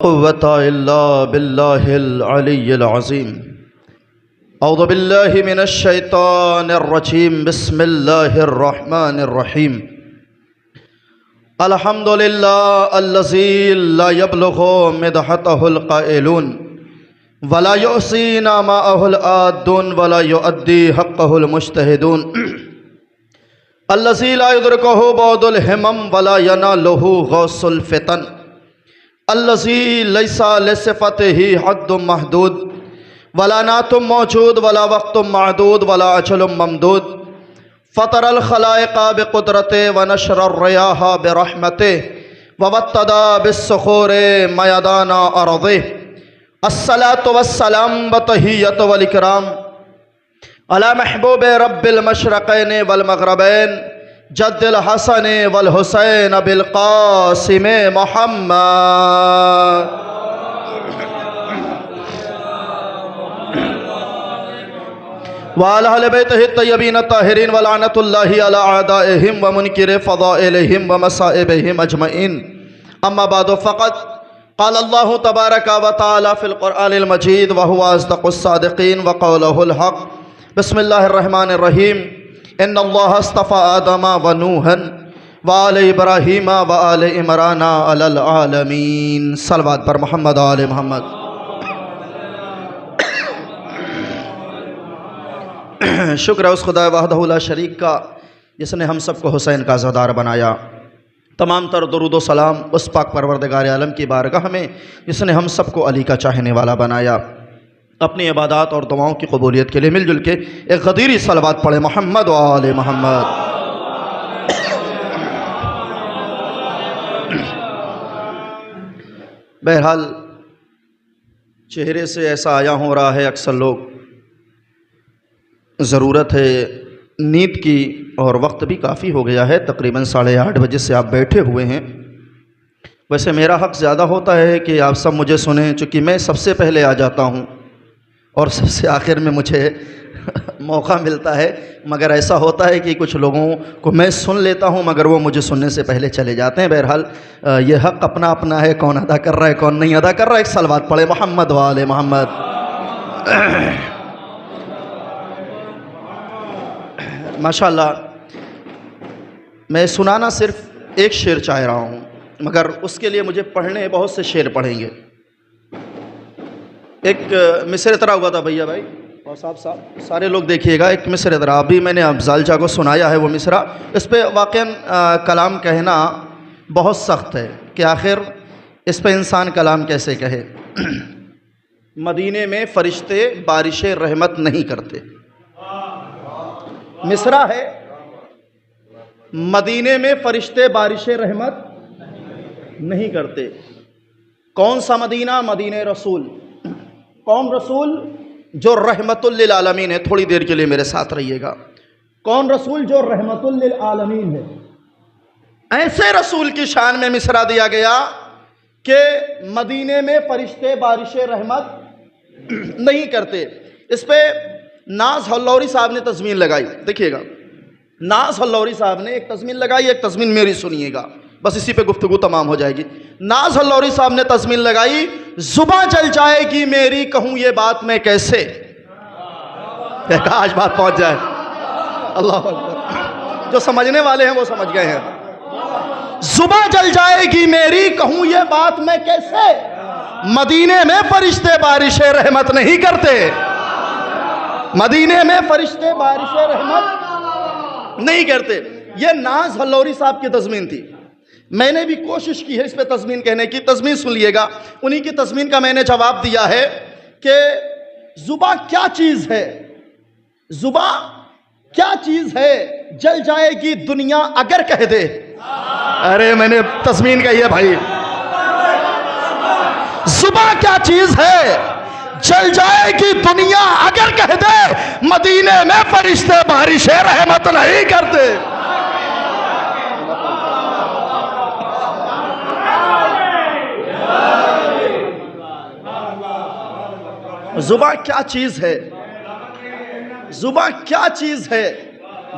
قوة إلا بالله العلي العظيم. أعوذ بالله من الشيطان الرجيم. بسم الله الرحمن الرحيم. الحمد لله الذي لا يبلغ مدحته القائلون ولا يحصي نعماءه العادون ولا يؤدي حقه المجتهدون. الذي لا يدركه بعد الهمم ولا يناله غوث الفتن. الذي ليس لصفته حد محدود ولا نعت موجود ولا وقت معدود ولا أجل ممدود. فطر الخلائق بقدرته ونشر الرياح برحمته وابتدى بالصخور ميدان أرضه. الصلاة والسلام وتحية والإكرام على محبوب رب المشرقين والمغربين جد الحسن والحسين بالقاسم محمد وعلى أهل بيته الطيبين الطاهرين ولعنة الله على أعدائهم ومنكر فضائلهم ومصائبهم أجمعين. أما بعد فقد قال الله تبارك وتعالى في القرآن المجيد وهو أصدق الصادقين وقوله الحق. بسم الله الرحمن الرحيم. ان اللہ اصطفى آدم ونوحا وآل ابراہیم وآل عمران علی العالمین. صلوات پر محمد آل محمد. شکر ہے اس خدا وحدہ لا شریک کا جس نے ہم سب کو حسین کا عزادار بنایا. تمام تر درود و سلام اس پاک پروردگار عالم کی بارگاہ میں جس نے ہم سب کو علی کا چاہنے والا بنایا. اپنی عبادات اور دعاؤں کی قبولیت کے لیے مل جل کے ایک غدیری صلوات پڑھے محمد و آل محمد. بہرحال چہرے سے ایسا آیا ہو رہا ہے اکثر لوگ ضرورت ہے نیند کی اور وقت بھی کافی ہو گیا ہے. تقریباً 8:30 بجے سے آپ بیٹھے ہوئے ہیں. ویسے میرا حق زیادہ ہوتا ہے کہ آپ سب مجھے سنیں چونکہ میں سب سے پہلے آ جاتا ہوں اور سب سے آخر میں مجھے موقع ملتا ہے. مگر ایسا ہوتا ہے کہ کچھ لوگوں کو میں سن لیتا ہوں مگر وہ مجھے سننے سے پہلے چلے جاتے ہیں. بہرحال یہ حق اپنا اپنا ہے، کون ادا کر رہا ہے کون نہیں ادا کر رہا ہے. ایک صلوات پڑھے محمد و آل محمد. ماشاءاللہ میں سنانا صرف ایک شعر چاہ رہا ہوں مگر اس کے لیے مجھے پڑھنے بہت سے شعر پڑھیں گے. ایک مصرع طرح ہوا تھا بھیا بھائی اور صاحب سارے لوگ دیکھیے گا. ایک مصرع طرح ابھی میں نے افضال شاہ کو سنایا ہے وہ مصرع. اس پہ واقعاً کلام کہنا بہت سخت ہے کہ آخر اس پہ انسان کلام کیسے کہے. مدینے میں فرشتے بارش رحمت نہیں کرتے. مصرع ہے مدینے میں فرشتے بارش رحمت نہیں کرتے. کون سا مدینہ؟ مدینہ رسول. کون رسول؟ جو رحمت للعالمین ہے. تھوڑی دیر کے لیے میرے ساتھ رہیے گا. کون رسول؟ جو رحمت للعالمین ہے. ایسے رسول کی شان میں مصرع دیا گیا کہ مدینے میں فرشتے بارش رحمت نہیں کرتے. اس پہ ناز ہلوری صاحب نے تضمین لگائی. دیکھیے گا ناز ہلوری صاحب نے ایک تضمین لگائی. ایک تضمین میری سنیے گا بس اسی پہ گفتگو تمام ہو جائے گی. ناز ہلوری صاحب نے تضمین لگائی زباں جل جائے گی میری کہوں یہ بات میں کیسے. آج بات پہنچ جائے. اللہ اکبر. جو سمجھنے والے ہیں وہ سمجھ گئے ہیں. زباں جل جائے گی میری کہوں یہ بات میں کیسے. مدینے میں فرشتے بارش رحمت نہیں کرتے. مدینے میں فرشتے بارش رحمت نہیں کرتے. یہ ناز ہلوری صاحب کی تضمین تھی. میں نے بھی کوشش کی ہے اس پہ تضمین کہنے کی. تضمین سن لیے گا. انہی کی تضمین کا میں نے جواب دیا ہے کہ زباں کیا چیز ہے. زباں کیا چیز ہے جل جائے گی دنیا اگر کہہ دے. ارے میں نے تضمین کہی ہے بھائی. زباں کیا چیز ہے جل جائے گی دنیا اگر کہہ دے. مدینے میں فرشتے بارش رحمت نہیں کرتے. زباں کیا چیز ہے. زباں کیا چیز ہے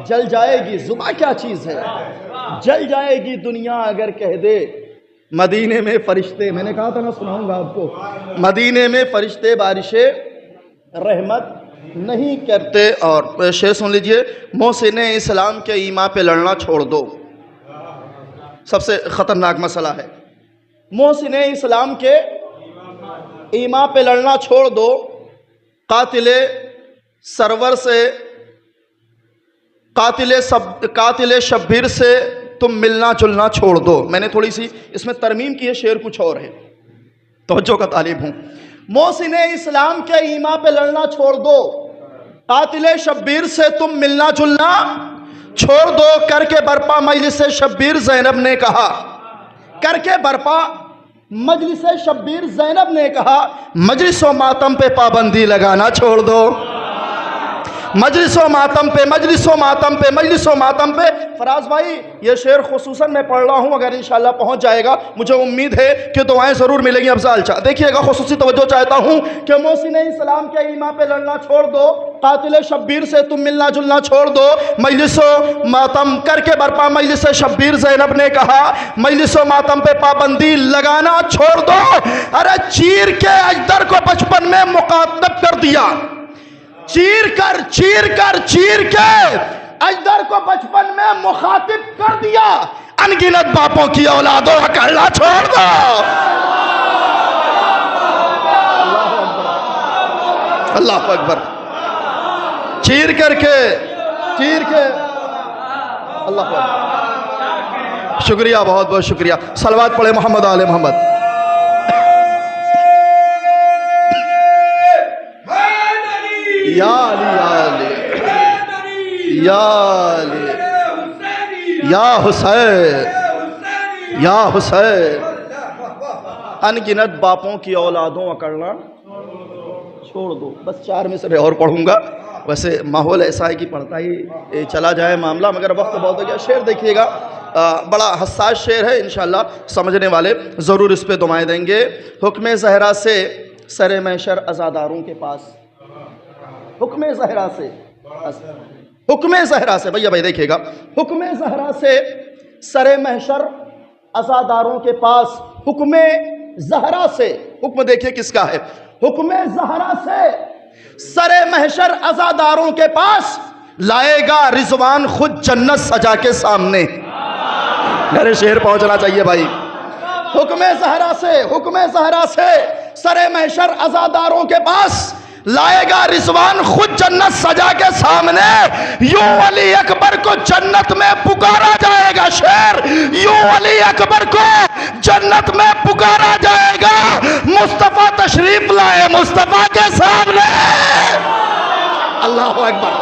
جل جائے گی. زباں کیا چیز ہے جل جائے گی دنیا اگر کہہ دے. مدینے میں فرشتے، میں نے کہا تھا نا سناؤں گا آپ کو، مدینے میں فرشتے بارش رحمت نہیں کرتے۔ اور شعر سن لیجئے، محسن اسلام کے ایمان پہ لڑنا چھوڑ دو، سب سے خطرناک مسئلہ ہے۔ محسن اسلام کے ایمان پہ لڑنا چھوڑ دو، قاتل سرور سے، قاتل شبیر سے تم ملنا جلنا چھوڑ دو۔ میں نے تھوڑی سی اس میں ترمیم کی ہے، شعر کچھ اور ہے، توجہ کا طالب ہوں۔ محسن اسلام کے ایمان پہ لڑنا چھوڑ دو، قاتل شبیر سے تم ملنا جلنا چھوڑ دو، کر کے برپا مجلس شبیر زینب نے کہا، کر کے برپا مجلس شبیر زینب نے کہا، مجلس و ماتم پہ پابندی لگانا چھوڑ دو، مجلس و ماتم پہ، مجلس و ماتم پہ، مجلس و ماتم پہ۔ فراز بھائی یہ شعر خصوصاً میں پڑھ رہا ہوں، اگر انشاءاللہ پہنچ جائے گا مجھے امید ہے کہ دعائیں ضرور ملیں گی۔ افضال چاہ دیکھیے گا، خصوصی توجہ چاہتا ہوں کہ محسن اسلام کے ایمان پہ لڑنا چھوڑ دو، قاتل شبیر سے تم ملنا جلنا چھوڑ دو، مجلس و ماتم کر کے برپا مجلس شبیر زینب نے کہا، مجلس و ماتم پہ پابندی لگانا چھوڑ دو۔ ارے چیر کے اجدر کو بچپن میں مخاطب کر دیا، چیر کے اجدر کو بچپن میں مخاطب کر دیا، ان گنت باپوں کی اولادوں کا کہنا چھوڑ دو۔ اللہ اکبر، چیر کے اللہ اکبر۔ شکریہ، بہت بہت شکریہ۔ صلوات پڑھے محمد آل محمد۔ یا علی یا علی یا حسین یا حسین، ان گنت باپوں کی اولادوں اکڑنا چھوڑ دو۔ بس 4 میں سے اور پڑھوں گا، ویسے ماحول ایسا ہے کہ پڑھتا ہی چلا جائے معاملہ، مگر وقت بہت ہو گیا۔ شعر دیکھیے گا، بڑا حساس شعر ہے، انشاءاللہ سمجھنے والے ضرور اس پہ دعائیں دیں گے۔ حکم زہرا سے سر محشر عزاداروں کے پاس، حکم زہرا سے، حکم زہرا سے، بھیا بھائی دیکھیے گا، حکم زہرا سے سر محشر عزاداروں کے پاس، حکم زہرا سے، حکم دیکھیے کس کا ہے، حکم زہرا سے سر محشر عزاداروں کے پاس، لائے گا رضوان خود جنت سجا کے سامنے۔ میرے شعر پہنچنا چاہیے بھائی۔ حکم زہرا سے، حکم زہرا سے سر محشر عزاداروں کے پاس، لائے گا رضوان خود جنت سجا کے سامنے، یوں علی اکبر کو جنت میں پکارا جائے گا۔ شعر، یوں علی اکبر کو جنت میں پکارا جائے گا، مصطفیٰ تشریف لائے مصطفیٰ کے سامنے۔ اللہ اکبر،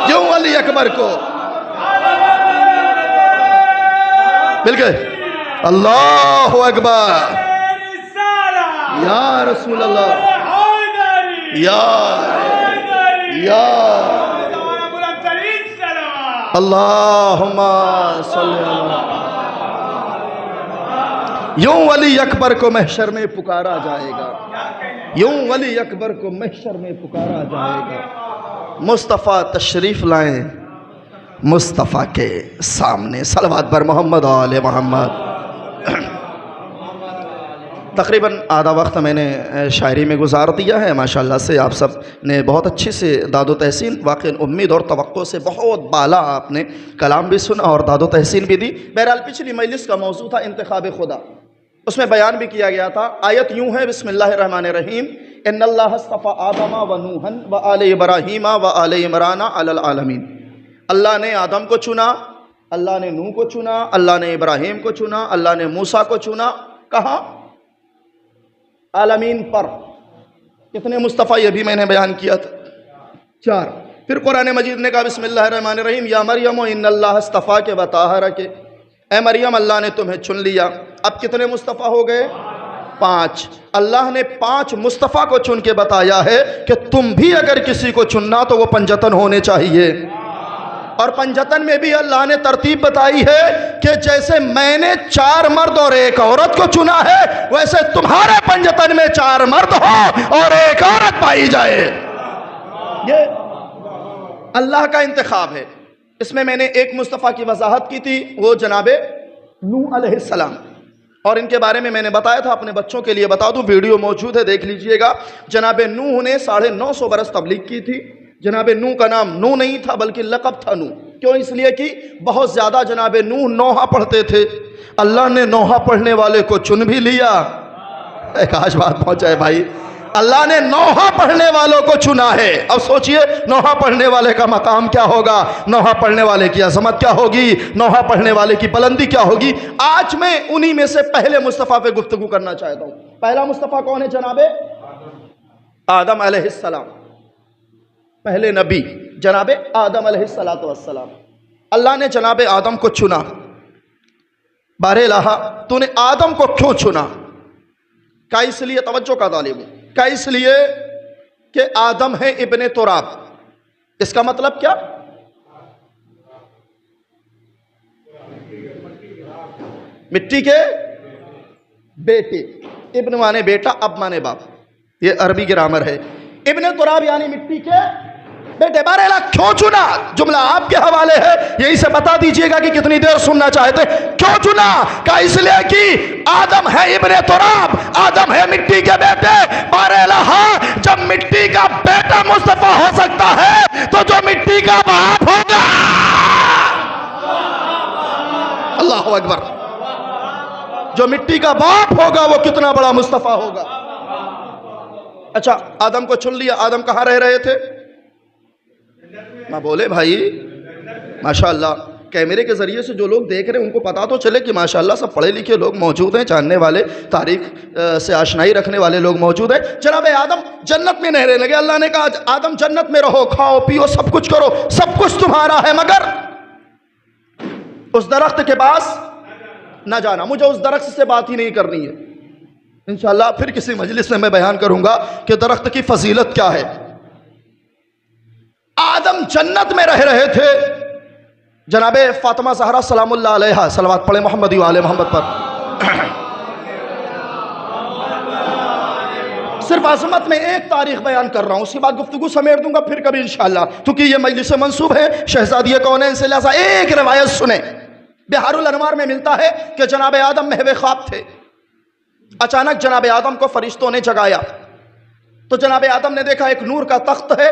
یوں علی اکبر کو مل گئے۔ اللہ اکبر، یا رسول اللہ، یا اللہم صلی اللہ۔ یوں ولی اکبر کو محشر میں پکارا جائے گا، یوں ولی اکبر کو محشر میں پکارا جائے گا، مصطفیٰ تشریف لائیں مصطفیٰ کے سامنے۔ صلوات بر محمد آل محمد۔ تقریباً آدھا وقت میں نے شاعری میں گزار دیا ہے، ماشاءاللہ سے آپ سب نے بہت اچھی سے داد و تحسین، واقعی امید اور توقع سے بہت بالا آپ نے کلام بھی سنا اور داد و تحسین بھی دی۔ بہرحال پچھلی مجلس کا موضوع تھا انتخاب خدا، اس میں بیان بھی کیا گیا تھا۔ آیت یوں ہے، بسم اللہ الرحمن الرحیم، ان اللہ اصطفیٰ آدم و نوحا و آل ابراہیم و آل عمران علی العالمین۔ اللہ نے آدم کو چنا، اللہ نے نوح کو چنا، اللہ نے ابراہیم کو چنا، اللہ نے موسیٰ کو چنا، کہاں؟ عالمین پر۔ کتنے مصطفیٰ یہ بھی میں نے بیان کیا تھا، 4۔ پھر قرآن مجید نے کہا بسم اللہ الرحمن الرحیم، یا مریم ان اللہ اصطفیٰ کے وطہرک، اے مریم اللہ نے تمہیں چن لیا۔ اب کتنے مصطفیٰ ہو گئے؟ 5۔ اللہ نے 5 مصطفیٰ کو چن کے بتایا ہے کہ تم بھی اگر کسی کو چننا تو وہ پنجتن ہونے چاہیے، اور پنجتن میں بھی اللہ نے ترتیب بتائی ہے کہ جیسے میں نے 4 مرد اور 1 عورت کو چنا ہے، ویسے تمہارے پنجتن میں 4 مرد ہو اور 1 عورت پائی جائے۔ یہ اللہ کا انتخاب ہے۔ اس میں نے ایک مصطفیٰ کی وضاحت کی تھی، وہ جناب نوح علیہ السلام، اور ان کے بارے میں نے بتایا تھا، اپنے بچوں کے لیے بتا دوں، ویڈیو موجود ہے، دیکھ لیجئے گا۔ جناب نوح نے 950 برس تبلیغ کی تھی۔ جناب نوح کا نام نوح نہیں تھا بلکہ لقب تھا نوح۔ کیوں؟ اس لیے کہ بہت زیادہ جناب نوح نوحہ پڑھتے تھے، اللہ نے نوحہ پڑھنے والے کو چن بھی لیا۔ ایک آج بات پہنچا ہے بھائی، اللہ نے نوحہ پڑھنے والوں کو چنا ہے۔ اب سوچئے نوحہ پڑھنے والے کا مقام کیا ہوگا، نوحہ پڑھنے والے کی عظمت کیا ہوگی، نوحہ پڑھنے والے کی بلندی کیا ہوگی۔ آج میں انہی میں سے پہلے مصطفیٰ پہ گفتگو کرنا چاہتا ہوں۔ پہلا مصطفیٰ کون ہے؟ جناب آدم علیہ السلام، پہلے نبی جناب آدم علیہ السلام۔ اللہ نے جناب آدم کو چنا۔ بارے الہا، تو نے آدم کو کیوں چنا؟ کیا اس لیے؟ توجہ کا طالب ہوں، کیا اس لیے کہ آدم ہے ابن تراب؟ اس کا مطلب کیا؟ مٹی کے بیٹے، ابن مانے بیٹا، اب مانے باپ، یہ عربی گرامر ہے۔ ابن تراب یعنی مٹی کے بیٹے۔ بارے کیوں چنا؟ جملہ آپ کے حوالے ہے، یہی سے بتا دیجئے گا کہ کتنی دیر سننا چاہتے۔ کیوں چنا؟ کہ اس لیے کہ آدم ہے ابن تراب، آدم ہے مٹی کے بیٹے۔ بارے الہا، جب مٹی کا بیٹا مصطفیٰ ہو سکتا ہے تو جو مٹی کا باپ ہوگا، اللہ اکبر، جو مٹی کا باپ ہوگا وہ کتنا بڑا مصطفیٰ ہوگا۔ اچھا، آدم کو چن لیا۔ آدم کہاں رہ رہے تھے؟ ماں بولے بھائی ماشاءاللہ، کیمرے کے ذریعے سے جو لوگ دیکھ رہے ہیں ان کو پتا تو چلے کہ ماشاءاللہ سب پڑھے لکھے لوگ موجود ہیں، جاننے والے، تاریخ سے آشنائی رکھنے والے لوگ موجود ہیں۔ جناب آدم جنت میں رہنے لگے۔ اللہ نے کہا آدم جنت میں رہو، کھاؤ پیو، سب کچھ کرو، سب کچھ تمہارا ہے، مگر اس درخت کے پاس نہ جانا۔ مجھے اس درخت سے بات ہی نہیں کرنی ہے، انشاءاللہ پھر کسی مجلس میں بیان کروں گا کہ درخت کی فضیلت کیا ہے۔ آدم جنت میں رہ رہے تھے، جناب فاطمہ زہرا سلام اللہ علیہا، صلوات پڑھیں محمدی و آل محمد پر۔ صرف عظمت میں ایک تاریخ بیان کر رہا ہوں، اس کے بعد گفتگو سمیٹ دوں گا پھر کبھی انشاءاللہ، کیونکہ یہ مجلس منسوب ہے شہزادی کونین سے، لہذا ایک روایت سنیں۔ بحار الانوار میں ملتا ہے کہ جناب آدم محو خواب تھے، اچانک جناب آدم کو فرشتوں نے جگایا، تو جناب آدم نے دیکھا ایک نور کا تخت ہے،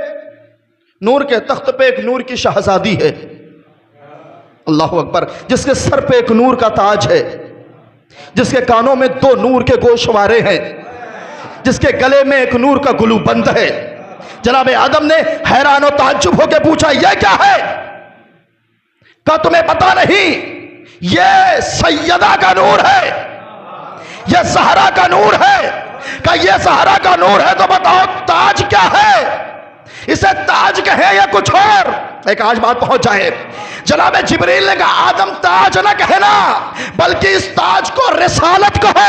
نور کے تخت پہ ایک نور کی شہزادی ہے، اللہ اکبر، جس کے سر پہ ایک نور کا تاج ہے، جس کے کانوں میں 2 نور کے گوشوارے ہیں، جس کے گلے میں ایک نور کا گلو بند ہے۔ جناب آدم نے حیران و تعجب ہو کے پوچھا یہ کیا ہے؟ کہا تمہیں پتا نہیں یہ سیدہ کا نور ہے، یہ زہرا کا نور ہے۔ کہا یہ زہرا کا نور ہے تو بتاؤ تاج کیا ہے؟ اسے تاج کہیں یا کچھ اور؟ ایک آج بات پہنچ جائے، جناب جبریل نے کہا آدم تاج نہ کہنا بلکہ اس تاج کو رسالت کہو۔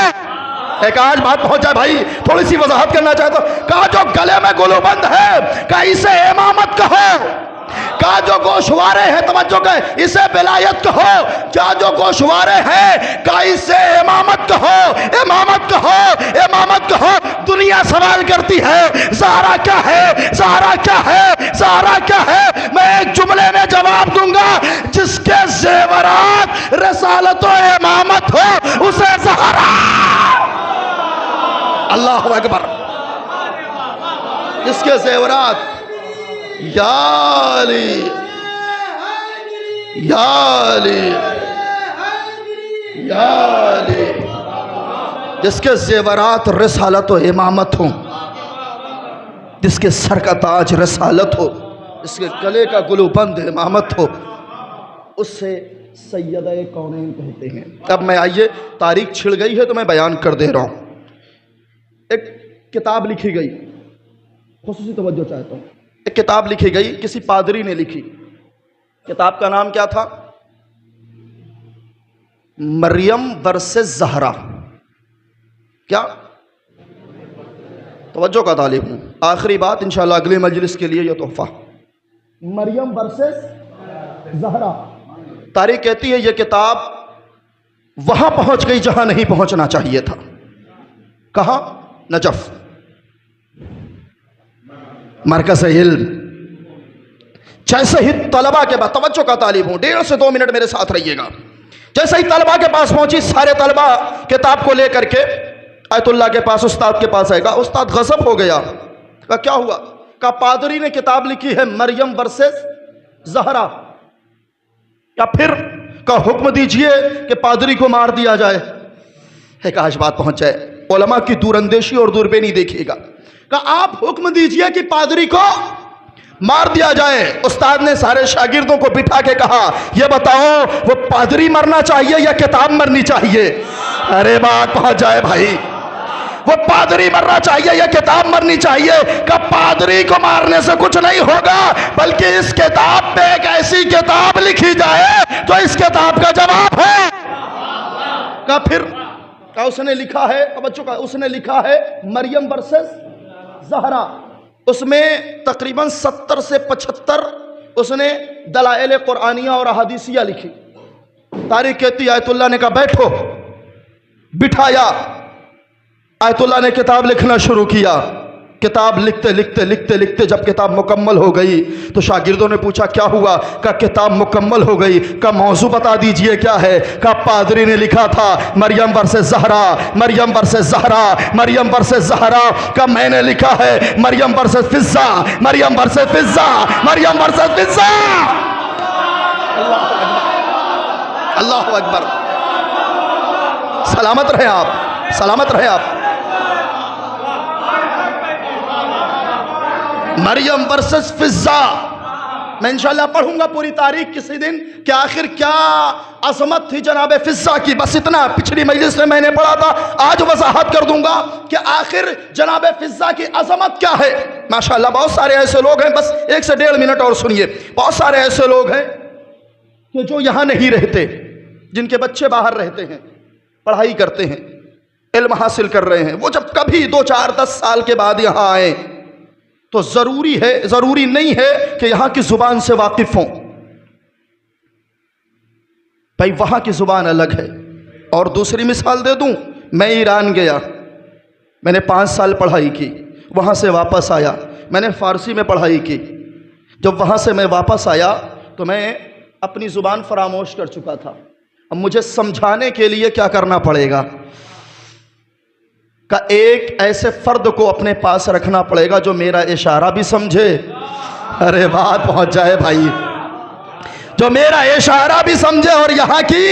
ایک آج بات پہنچ جائے بھائی، تھوڑی سی وضاحت کرنا چاہتا ہوں۔ کہا جو گلے میں گلو بند ہے کہا اسے امامت کہو، کہا جو گوشوارے ہیں توجہ کہ اسے ولایت کہو، کیا جو گوشوارے ہیں کہا اسے امامت کہو، امامت کہو، امامت کہو۔ دنیا سوال کرتی ہے زہرا کیا ہے، زہرا کیا ہے، زہرا کیا ہے؟ میں ایک جملے میں جواب دوں گا، جس کے زیورات رسالت و امامت ہو اسے زہرا، اللہ اکبر، جس کے زیورات یا علی یا علی یا علی، جس کے زیورات رسالت و امامت ہوں، جس کے سر کا تاج رسالت ہو، جس کے گلے کا گلو بند امامت ہو، اس سے سیدہ کونین کہتے ہیں۔ اب میں آئیے، تاریخ چھڑ گئی ہے تو میں بیان کر دے رہا ہوں۔ ایک کتاب لکھی گئی، خصوصی توجہ چاہتا ہوں، ایک کتاب لکھی گئی، کسی پادری نے لکھی۔ کتاب کا نام کیا تھا؟ مریم ورسز زہرا۔ کیا؟ توجہ کا طالب ہوں، آخری بات انشاءاللہ اگلی مجلس کے لیے یہ تحفہ۔ مریم ورسز زہرا، تاریخ کہتی ہے یہ کتاب وہاں پہنچ گئی جہاں نہیں پہنچنا چاہیے تھا۔ کہاں؟ نجف، مرکز علم۔ جیسے ہی طلبہ کے بعد، توجہ کا طالب ہوں، 1.5 سے 2 منٹ میرے ساتھ رہیے گا، جیسے ہی طلبہ کے پاس پہنچی، سارے طلبہ کتاب کو لے کر کے آیت اللہ کے پاس، استاد کے پاس آئے گا۔ استاد غضب ہو گیا، کہا کیا ہوا؟ کہا پادری نے کتاب لکھی ہے مریم ورسز زہرا، یا پھر کہا حکم دیجئے کہ پادری کو مار دیا جائے۔ ایک آج بات پہنچ جائے، علماء کی دور اندیشی اور دوربینی دیکھیے گا۔ کہا آپ حکم دیجئے کہ پادری کو مار دیا جائے۔ استاد نے سارے شاگردوں کو بٹھا کے کہا یہ بتاؤ وہ پادری مرنا چاہیے یا کتاب مرنی چاہیے؟ ارے بات پہنچ جائے بھائی، وہ پادری مرنا چاہیے یا کتاب مرنی چاہیے؟ کہ پادری کو مارنے سے کچھ نہیں ہوگا، بلکہ اس کتاب پہ ایک ایسی کتاب لکھی جائے تو اس کتاب کا جواب ہے۔ کہ پھر کہ اس نے لکھا ہے، بچوں کا اس نے لکھا ہے مریم ورسز زہرا، اس میں تقریباً 70 سے 75 اس نے دلائل قرآنیہ اور احادیثیہ لکھی۔ تاریخ کہتی آیت اللہ نے کہا بیٹھو، بٹھایا، آیت اللہ نے کتاب لکھنا شروع کیا۔ کتاب لکھتے لکھتے لکھتے لکھتے جب کتاب مکمل ہو گئی تو شاگردوں نے پوچھا کیا ہوا؟ کہا کتاب مکمل ہو گئی۔ کہا موضوع بتا دیجئے کیا ہے؟ کہا پادری نے لکھا تھا مریم ورسز زہرا، مریم ورسز زہرا، مریم ورسز زہرا۔ کہا میں نے لکھا ہے مریم ورسز فضہ، مریم ورسز فضہ، مریم ورسز فضہ۔ اللہ اکبر، سلامت رہے آپ، سلامت رہے آپ۔ مریم ورسز فضہ، میں انشاءاللہ پڑھوں گا پوری تاریخ کسی دن کہ آخر کیا عظمت تھی جناب فضہ کی۔ بس اتنا پچھلی مجلس میں نے پڑھا تھا، آج وضاحت کر دوں گا کہ آخر جناب فضہ کی عظمت کیا ہے۔ ماشاءاللہ بہت سارے ایسے لوگ ہیں، بس 1 سے 1.5 منٹ اور سنیے، بہت سارے ایسے لوگ ہیں کہ جو یہاں نہیں رہتے، جن کے بچے باہر رہتے ہیں، پڑھائی کرتے ہیں، علم حاصل کر رہے ہیں، وہ جب کبھی 2 4 10 سال کے بعد یہاں آئیں تو ضروری نہیں ہے کہ یہاں کی زبان سے واقف ہوں، بھائی وہاں کی زبان الگ ہے۔ اور دوسری مثال دے دوں، میں ایران گیا، میں نے 5 سال پڑھائی کی، وہاں سے واپس آیا، میں نے فارسی میں پڑھائی کی۔ جب وہاں سے میں واپس آیا تو میں اپنی زبان فراموش کر چکا تھا۔ اب مجھے سمجھانے کے لیے کیا کرنا پڑے گا؟ کہ ایک ایسے فرد کو اپنے پاس رکھنا پڑے گا جو میرا اشارہ بھی سمجھے۔ ارے بات پہنچ جائے بھائی، جو میرا اشارہ بھی سمجھے اور یہاں کی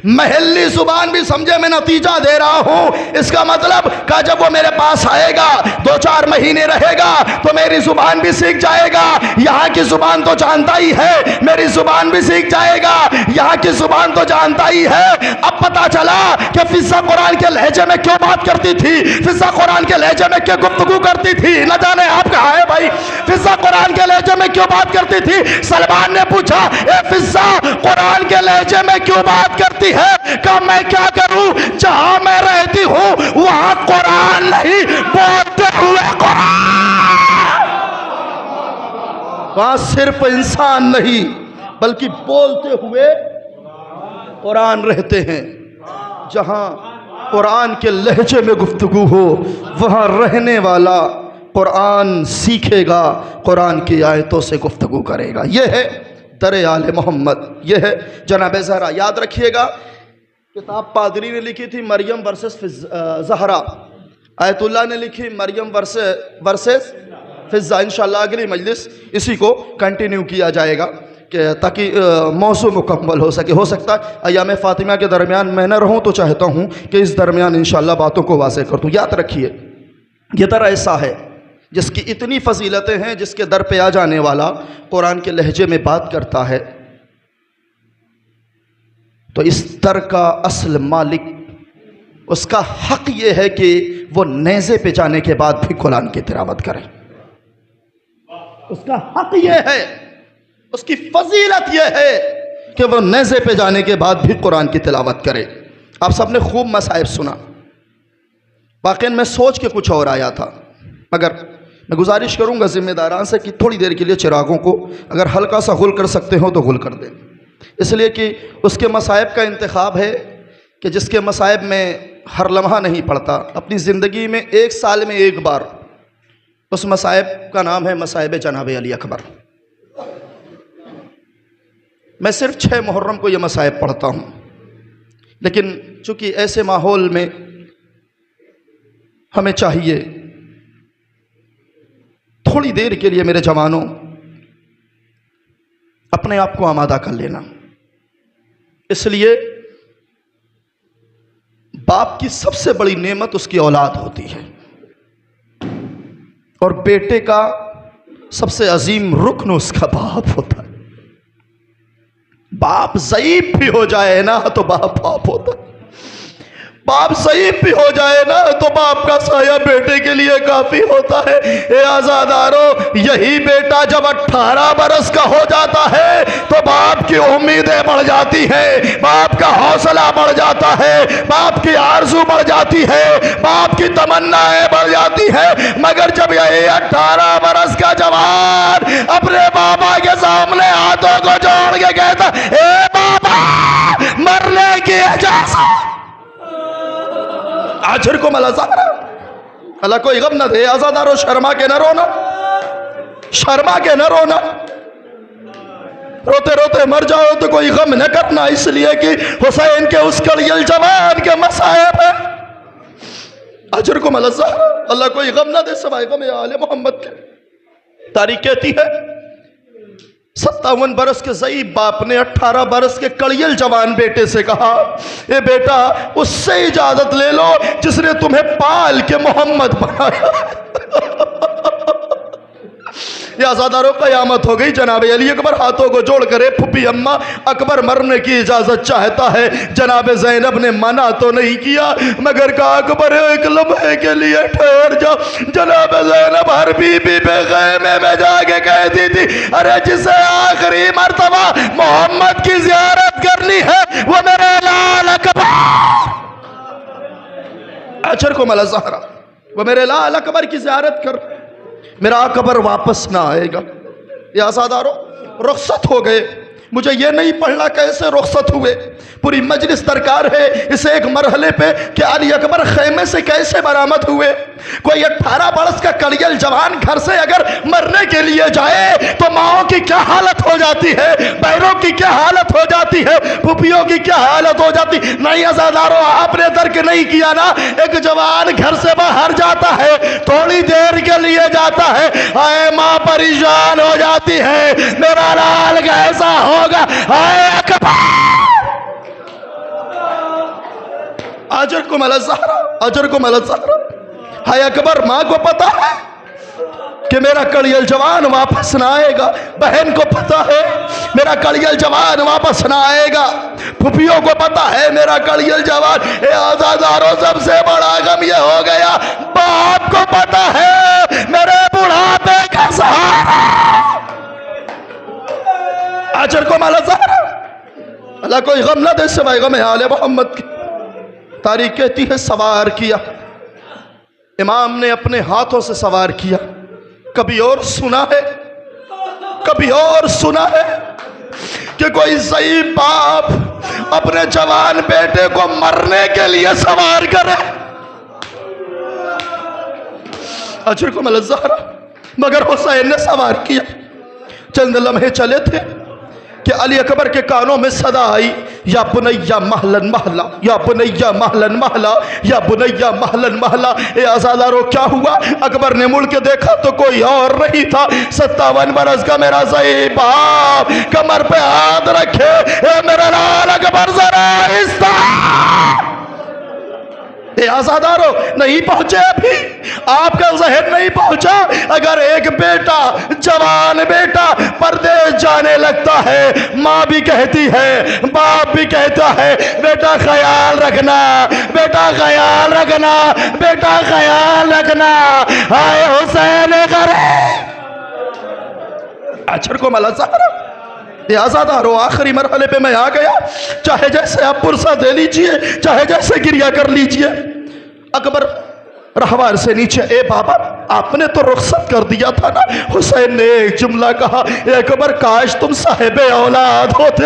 محلی زبان بھی سمجھے۔ میں نتیجہ دے رہا ہوں، اس کا مطلب کہ جب وہ میرے پاس آئے گا، 2 4 مہینے رہے گا تو میری زبان بھی سیکھ جائے گا۔ یہاں کی زبان تو جانتا ہی ہے، میری زبان بھی سیکھ جائے گا، یہاں کی زبان تو جانتا ہی ہے۔ اب پتا چلا کہ فضہ قرآن کے لہجے میں کیوں بات کرتی تھی، فضہ قرآن کے لہجے میں کیوں گفتگو کرتی تھی۔ نہ جانے آپ کہاں ہے بھائی، فضہ قرآن کے لہجے میں کیوں بات کرتی تھی؟ سلمان نے پوچھا اے فضہ قرآن کے لہجے میں کیوں بات کرتی ہے؟ کہ میں کیا کروں، جہاں میں رہتی ہوں وہاں قرآن نہیں، بولتے ہوئے قرآن۔ وہاں صرف انسان نہیں بلکہ بولتے ہوئے قرآن رہتے ہیں۔ جہاں قرآن کے لہجے میں گفتگو ہو وہاں رہنے والا قرآن سیکھے گا، قرآن کی آیتوں سے گفتگو کرے گا۔ یہ ہے در آل محمد، یہ ہے جناب زہرا۔ یاد رکھیے گا کتاب پادری نے لکھی تھی مریم ورسز زہرا، آیت اللہ نے لکھی مریم ورسز فضہ۔ انشاءاللہ اگلی مجلس اسی کو کنٹینیو کیا جائے گا کہ تاکہ موضوع مکمل ہو سکے۔ ہو سکتا ہے ایام فاطمہ کے درمیان میں نہ رہوں تو چاہتا ہوں کہ اس درمیان انشاءاللہ باتوں کو واضح کر دوں۔ یاد رکھیے یہ در ایسا ہے جس کی اتنی فضیلتیں ہیں، جس کے در پہ آ جانے والا قرآن کے لہجے میں بات کرتا ہے تو اس در کا اصل مالک، اس کا حق یہ ہے کہ وہ نیزے پہ جانے کے بعد بھی قرآن کی تلاوت کرے۔ اس کا حق یہ ہے، اس کی فضیلت یہ ہے کہ وہ نیزے پہ جانے کے بعد بھی قرآن کی تلاوت کرے۔ آپ سب نے خوب مصائب سنا، واقعی میں سوچ کے کچھ اور آیا تھا، مگر میں گزارش کروں گا ذمہ داران سے کہ تھوڑی دیر کے لیے چراغوں کو اگر ہلکا سا غل کر سکتے ہو تو غل کر دیں، اس لیے کہ اس کے مصائب کا انتخاب ہے کہ جس کے مصائب میں ہر لمحہ نہیں پڑتا، اپنی زندگی میں 1 سال میں 1 بار، اس مصائب کا نام ہے مصائب جناب علی اکبر۔ میں صرف 6 محرم کو یہ مصائب پڑھتا ہوں، لیکن چونکہ ایسے ماحول میں ہمیں چاہیے تھوڑی دیر کے لیے میرے جوانوں اپنے آپ کو آمادہ کر لینا. اس لیے باپ کی سب سے بڑی نعمت اس کی اولاد ہوتی ہے، اور بیٹے کا سب سے عظیم رکن اس کا باپ ہوتا ہے. باپ ضعیف بھی ہو جائے نا تو باپ ہوتا ہے. باپ ضعیف بھی ہو جائے نا تو باپ کا سایہ بیٹے کے لیے کافی ہوتا ہے. اے آزادارو، یہی بیٹا جب 18 برس کا ہو جاتا ہے تو باپ کی امیدیں بڑھ جاتی ہیں، باپ کا حوصلہ بڑھ جاتا ہے، باپ کی آرزو بڑھ جاتی ہے، باپ کی تمنائیں بڑھ جاتی ہیں. مگر جب یہی 18 برس کا جوان اپنے بابا کے سامنے ہاتھوں کو جوڑ کے کہتا اے بابا مرنے کی اجازت، آجر کو ملا زہرا، اللہ کوئی غم نہ دے. آزادارو، شرما کے نہ رونا، شرما کے نہ رونا. روتے روتے مر جاؤ تو کوئی غم نہ کرنا، اس لیے کہ حسین کے اس کڑیل جوان کے مصائب ہیں. آجر کو ملا زہرا، اللہ کوئی غم نہ دے سوائے غم آل محمد کے. تاریخ کہتی ہے 57 برس کے ضعیف باپ نے 18 برس کے کڑیل جوان بیٹے سے کہا اے بیٹا اس سے اجازت لے لو جس نے تمہیں پال کے محمد بنایا. یا آزادارو، قیامت ہو گئی. جناب علی اکبر ہاتھوں کو جوڑ کرے پھپھی اماں اکبر مرنے کی اجازت چاہتا ہے. جناب زینب نے منع تو نہیں کیا مگر کہا اکبر ایک لمحے کے لیے ٹھہر جا. جناب زینب ہر بی بی پہ خیمے میں جا کے کہتی تھی ارے جسے آخری مرتبہ محمد کی زیارت کرنی ہے وہ میرے لال اکبر، اچھر کو ملا زہرا، وہ میرے لال اکبر کی زیارت کر، میرا اکبر واپس نہ آئے گا. یا آزادارو، رخصت ہو گئے. مجھے یہ نہیں پڑھنا کیسے رخصت ہوئے، پوری مجلس درکار ہے اس ایک مرحلے پہ کہ علی اکبر خیمے سے کیسے برآمد ہوئے. کوئی 18 برس کا کڑیل جوان گھر سے اگر مرنے کے لیے جائے تو ماؤں کی کیا حالت ہو جاتی ہے، بہنوں کی کیا حالت ہو جاتی ہے، پھوپھیوں کی کیا حالت ہو جاتی. نہیں آزادارو، آپ نے درک نہیں کیا نا. ایک جوان گھر سے باہر جاتا ہے، تھوڑی دیر کے لیے جاتا ہے، اے ماں پریشان ہو جاتی ہے میرا لال کیسا ہوگا. اے اکبر، اجر کو ملا زہرا، اجر کو ملا زہرا. ہائے اکبر، ماں کو پتا ہے کہ میرا کڑیل جوان واپس نہ آئے گا، بہن کو پتا ہے میرا کڑیل جوان واپس نہ آئے گا، پھوپھیوں کو پتا ہے میرا کڑیل جوان. اے آزادارو، سب سے بڑا غم یہ ہو گیا باپ کو پتا ہے میرے بڑھاپے کا سہارا. اجر کو مالا زہرا، اللہ کوئی غم نہ دے سوائے غم آل محمد کی. تاریخ کہتی ہے سوار کیا، امام نے اپنے ہاتھوں سے سوار کیا. کبھی اور سنا ہے، کبھی اور سنا ہے کہ کوئی ضعیف باپ اپنے جوان بیٹے کو مرنے کے لیے سوار کرے. اجر کو ملا زہرا، مگر حسین نے سوار کیا. چند لمحے چلے تھے کہ علی اکبر کے کانوں میں صدا آئی یا بنیا محلن محلہ، یا بنیا محلن محلہ، یا بنیا محلن محلہ. اے آزادارو، کیا ہوا؟ اکبر نے مڑ کے دیکھا تو کوئی اور نہیں تھا. 57 برس کا میرا ضعیف باپ کمر پہ ہاتھ رکھے، اے میرا لال اکبر ذرا آہستہ. اے آزادارو، نہیں پہنچے ابھی، آپ کا ذہن نہیں پہنچا. اگر ایک بیٹا، جوان بیٹا پردیس جانے لگتا ہے، ماں بھی کہتی ہے، باپ بھی کہتا ہے بیٹا خیال رکھنا، بیٹا خیال رکھنا، بیٹا خیال رکھنا. ہائے حسین کرے. اچھر کو ملا زہرا، یہ آزادارو، آخری مرحلے پہ میں آ گیا. چاہے جیسے آپ پرسہ دے لیجئے، چاہے جیسے گریہ کر لیجئے. اکبر رہوار سے نیچے، اے بابا آپ نے تو رخصت کر دیا تھا نا. حسین نے ایک جملہ کہا، اے اکبر کاش تم صاحب اولاد ہوتے.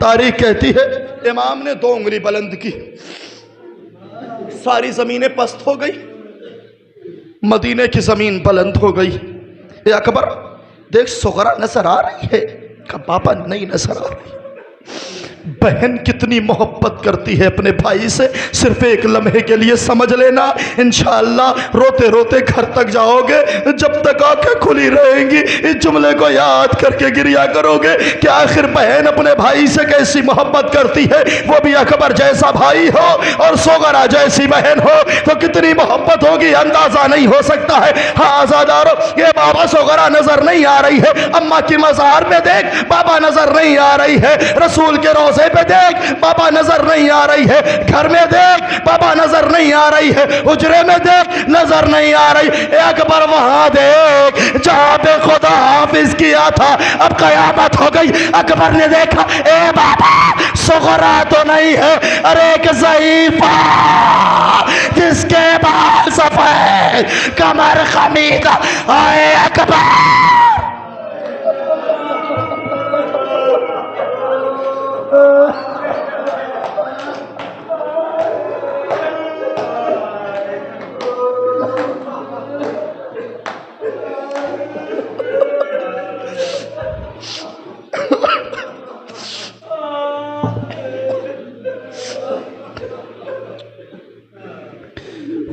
تاریخ کہتی ہے امام نے 2 انگلی بلند کی، ساری زمینیں پست ہو گئی، مدینے کی زمین بلند ہو گئی۔ اے اکبر دیکھ صغرا نظر آ رہی ہے کہ پاپا نہیں نظر آ رہی۔ بہن کتنی محبت کرتی ہے اپنے بھائی سے، صرف ایک لمحے کے لیے سمجھ لینا، انشاءاللہ روتے روتے گھر تک جاؤ گے، جب تک آنکھیں کھلی رہیں گی اس جملے کو یاد کر کے گریا کرو گے کہ آخر بہن اپنے بھائی سے کیسی محبت کرتی ہے، وہ بھی اکبر جیسا بھائی ہو اور صغرا جیسی بہن ہو تو کتنی محبت ہوگی اندازہ نہیں ہو سکتا ہے۔ ہاں آزادارو، یہ بابا صغرا نظر نہیں آ رہی ہے، اماں کی مزار پہ دیکھ بابا نظر نہیں آ رہی ہے، رسول کے روزے پہ دیکھ بابا نظر نہیں آ رہی ہے، گھر میں دیکھ بابا نظر نہیں آ رہی ہے، حجرے میں دیکھ نظر نہیں آ رہی۔ اے اکبر وہاں دیکھ جہاں پہ خدا حافظ کیا تھا، اب قیامت ہو گئی۔ اکبر نے دیکھا اے بابا صغرا تو نہیں ہے، ارے ایک ضعیفہ جس کے بال سفید کمر خمیدہ۔ اے اکبر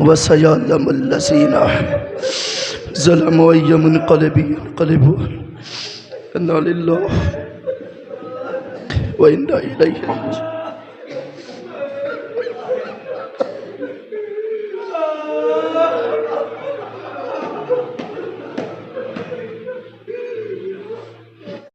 وَسَيَعْلَمُ الَّذِينَ ظَلَمُوا أَيَّ مُنقَلِبٍ يَنقَلِبُونَ إِنَّا لِلَّهِ وَإِنَّا إِلَيْهِ رَاجِعُونَ۔